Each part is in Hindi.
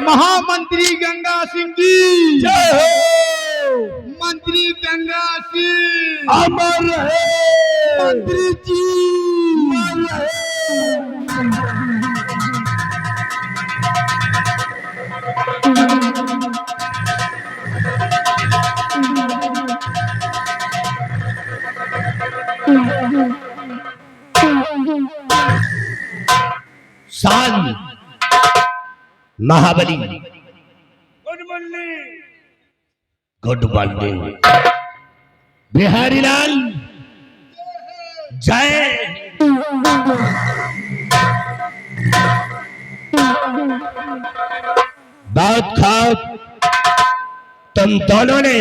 महामंत्री गंगा सिंह की जय हो। मंत्री गंगा सिंह अमर रहे। मंत्री जी अमर रहे। साल महाबली गुड मॉर्निंग बिहारी लाल जय। बहुत खाओ तुम दोनों ने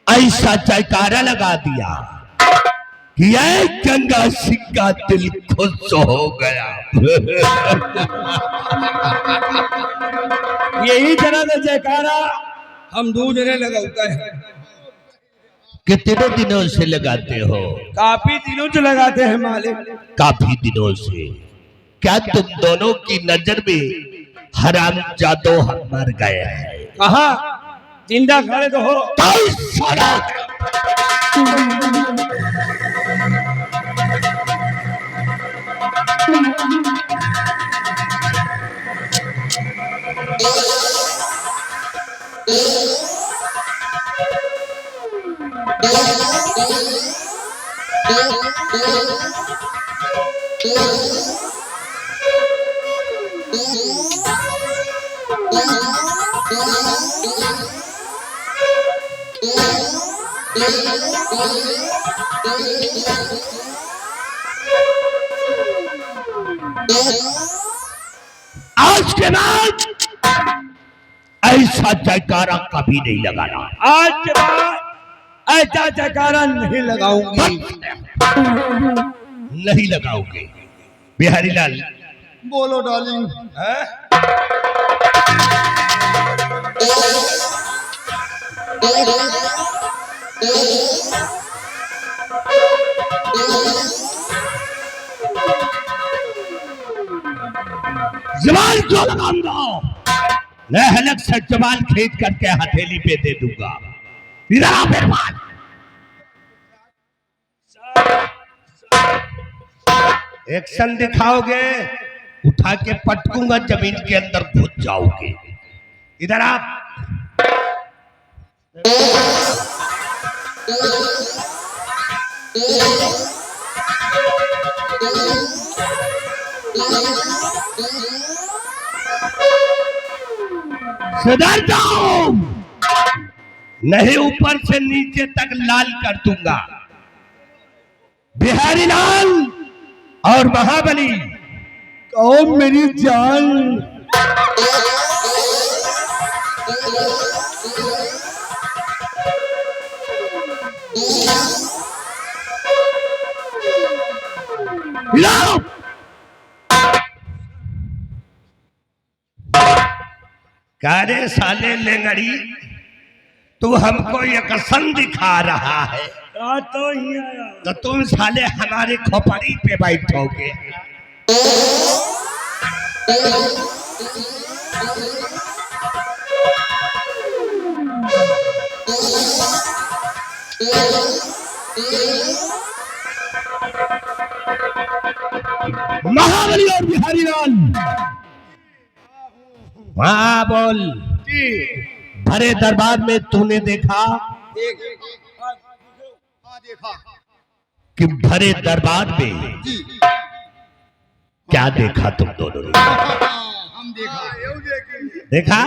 ऐसा जयकारा लगा दिया कि गंगा सिंह का दिल खुश हो गया। यही तरह का जयकारा हम दूसरे लगाते हैं। कितने दिनों से लगाते हो? काफी दिनों से लगाते हैं मालिक। काफी दिनों से। क्या तुम दोनों की नजर में हरामजादो मर गए हैं? कहा जिंदा खड़े तो हो। आज के बाद ऐसा जयकारा कभी नहीं लगाना। आज के बाद ऐसा जयकारा नहीं लगाऊंगी। नहीं लगाओगे? बिहारी लाल बोलो डार्लिंग। जवान क्यों लगाऊंगा? मैं हलक से जवान खींच करके हथेली पे दे दूंगा। इधर आ मेहमान। एक्शन दिखाओगे, उठा के पटकूंगा, जमीन के अंदर घुस जाओगे। इधर आप सुधर जाओ, नहीं ऊपर से नीचे तक लाल कर दूंगा। बिहारी लाल और महाबली, कहो मेरी जान। लो कारे साले लेंगड़ी, तू हमको ये कसम दिखा रहा है तो ही आया। तो तुम साले हमारे खोपड़ी पे बैठोगे। महाबली और बिहारी लाल, हाँ बोल। भरे दरबार में तूने देखा देखा कि भरे दरबार में क्या देखा तुम दोनों ने? हम देखा?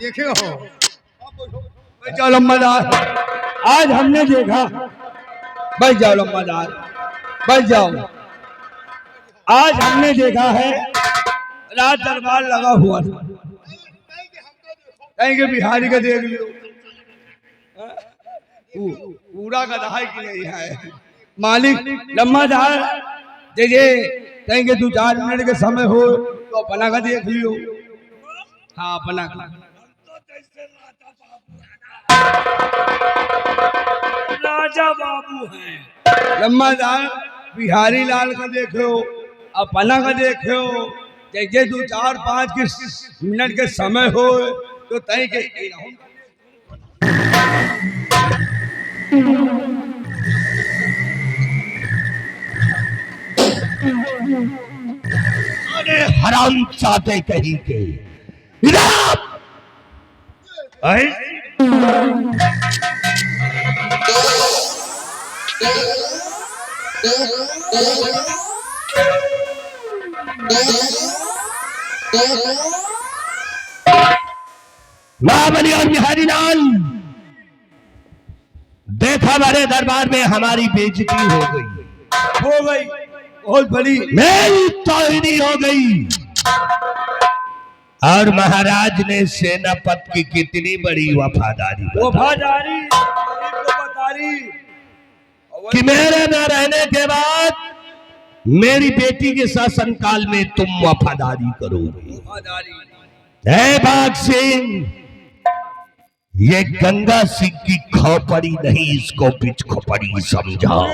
देखे हो। बैठ जाओ लम्बादार, आज हमने देखा। बैठ जाओ लम्बादार, बैठ जाओ। आज हमने देखा है, रात दरबार लगा हुआ था। कहीं के बिहारी का देख लो, पूरा गधा की नहीं है। मालिक लम्बादार दे कहीं के 2-4 मिनट के समय हो तो अपना का देख लियो। हाँ अपना का राजा बाबू हैं। लम्बादार बिहारी लाल का देखो, अपना का देखो। जैसे 2-4-5 मिनट के समय हो तो तय के अरे हराम चाहते कहीं के इधर महाबली और बिहारी लाल, देखा हमारे दरबार में हमारी बेइज्जती हो गई, बहुत बड़ी मेरी तौहीनी हो गई। और महाराज ने सेनापति की कितनी बड़ी वफादारी कि मेरे न रहने के बाद मेरी बेटी के शासन काल में तुम वफादारी करोगे। हे बाग सिंह, ये गंगा सिंह की खोपड़ी नहीं, इसको बिच खोपड़ी समझाओ।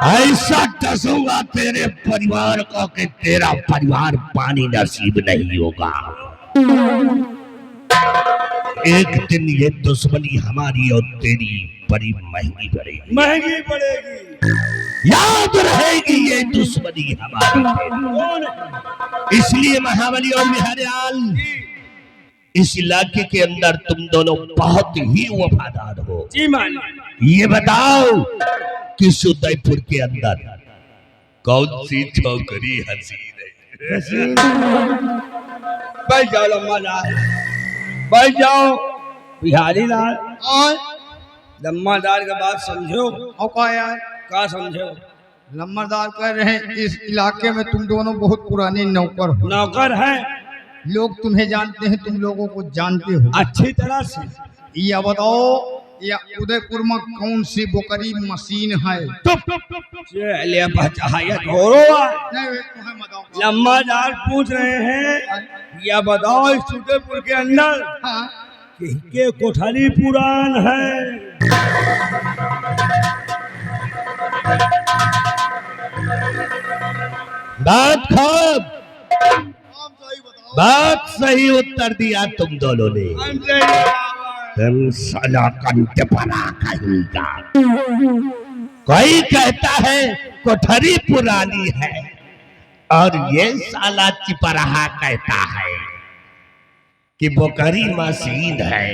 ऐसा टसूंगा तेरे परिवार को कि तेरा परिवार पानी नसीब नहीं होगा। एक दिन ये दुश्मनी हमारी और तेरी बड़ी महंगी पड़ेगी। याद रहेगी ये दुश्मनी हमारी। इसलिए महाबली और बिहारी लाल, इस इलाके के अंदर तुम दोनों बहुत ही वफादार हो। जी मालिक। ये बताओ कि उदयपुर के अंदर कौन सी छोकरी हसीन है? बैठ जाओ लम्बादार, बैठ जाओ बिहारी लाल। और लम्बादार का बात समझो। का यार का समझो? लम्बादार कह रहे हैं इस इलाके में तुम दोनों बहुत पुराने नौकर हो। नौकर है, लोग तुम्हें जानते हैं, तुम लोगों को जानते हो अच्छी तरह से। या बताओ, या उदयपुर में कौन सी बोकरी मशीन है? चलिए नहीं, लम्बादार पूछ रहे हैं, या बताओ इस उदयपुर के अंदर हाँ। के कोठारी पुरान है? बात सही उत्तर दिया तुम दोनों ने। तुम साला कंठ परा कहेगा। कोई कहता है कोठरी पुरानी है और ये साला चिपराहा कहता है कि बोकरी मशीन है।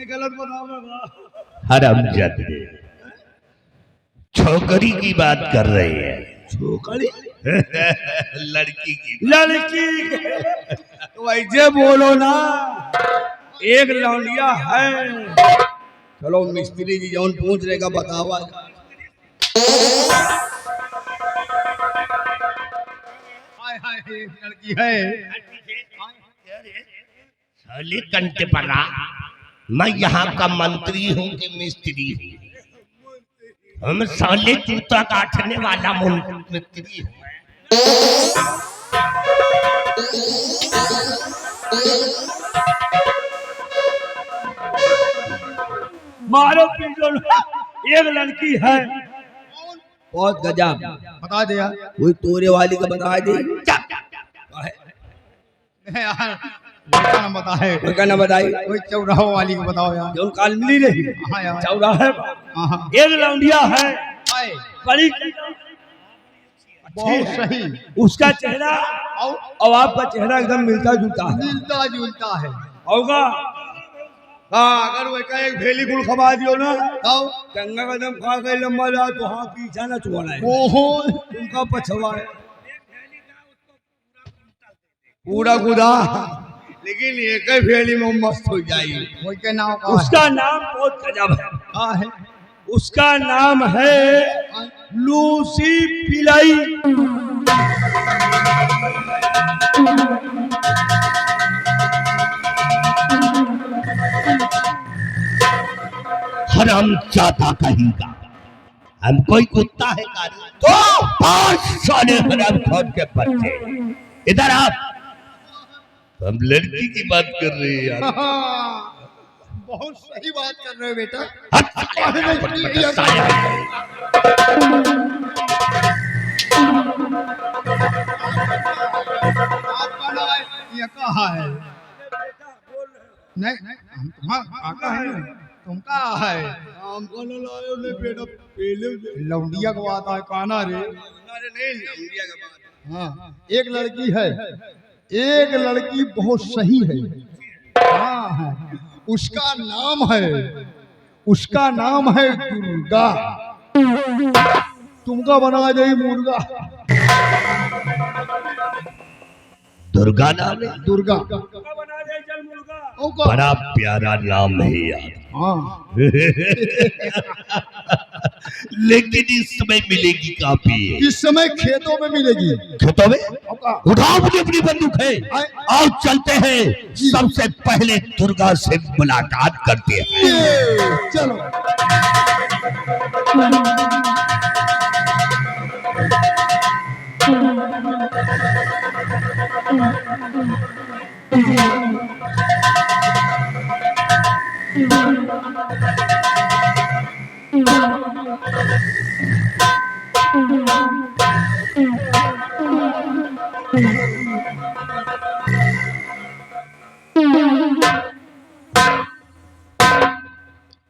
गलत बताओ हरामजादे छोकरी की बात कर रहे हैं। छोकरी लड़की की। तो ऐसे बोलो ना, एक लौंडिया है। चलो मिस्त्री जी जौन पूछ रहे का बतावा। हाय हाय एक लड़की है। साले कंटे पड़ा, मैं यहाँ का मंत्री हूँ कि मिस्त्री हूँ? हम साले जूता काटने वाला मिस्त्री हूँ। मारो पीटो ना। एक लड़की है बहुत गजब। बता दे यार। कोई तोरे वाली का बता दे यार लड़का ना बता है। लड़का ना बताई। कोई चौराहा वाली को बताओ यार। जो काल मिली रही हाँ यार। चौराहे हाँ एक लौंडिया है हाय बड़ी बहुत सही। उसका चेहरा और आपका चेहरा एकदम मिलता जुलता है। मिलता जुलता है। होगा हाँ, अगर वो एक भेली गुड़ खबा दियो ना आओ गंगा का दम खा गई लंबा जा तो हाँ पीछा ना छुआना है। ओहो उनका पछवा है पूरा गुदा, लेकिन एक ही भेली में मस्त हो जाएगी। कोई के नाम का उसका नाम बहुत गजब है। हाँ है। उसका नाम है लूसी पिलाई। हरामजादा कहेगा, हम कोई कुत्ता है कारी? तो 5 साले हरामखोर के बच्चे इधर आप। हम लड़की की बात कर रहे हैं यार। बहुत सही बात कर रहे हो बेटा। हट साले, साले। आपका नाम ये कहा है? नहीं हम तुम्हारा काका है ना। तुम कहा है? हमको ना लायो ले बेटा पहले लौंडिया को आता है काना रे। अरे नहीं लौंडिया का बात। हाँ एक लड़की है। एक लड़की बहुत सही है। हाँ हाँ उसका नाम है दुर्गा। तुमका बना जाए मुर्गा। दुर्गा नाम है? दुर्गा बना दे चल मुर्गा। बड़ा प्यारा नाम है यार। हाँ लेकिन इस समय मिलेगी काफी है। इस समय खेतों में मिलेगी। खेतों में उठाओ अपनी बंदूक है। आओ चलते हैं, सबसे पहले दुर्गा से मुलाकात करते हैं। चलो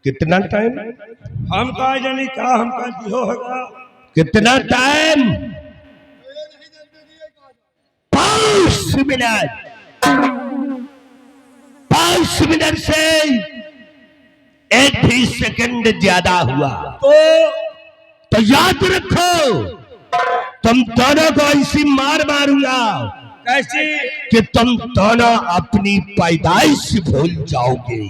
कितना टाइम? हम कहा जानी का हम का दियो होगा। कितना टाइम? 5 मिनट। 5 मिनट से 1 भी सेकंड ज्यादा हुआ तो याद रखो, तुम दोनों को ऐसी मार मारूंगा कैसी? कि तुम दोनों अपनी पैदाइश भूल जाओगे।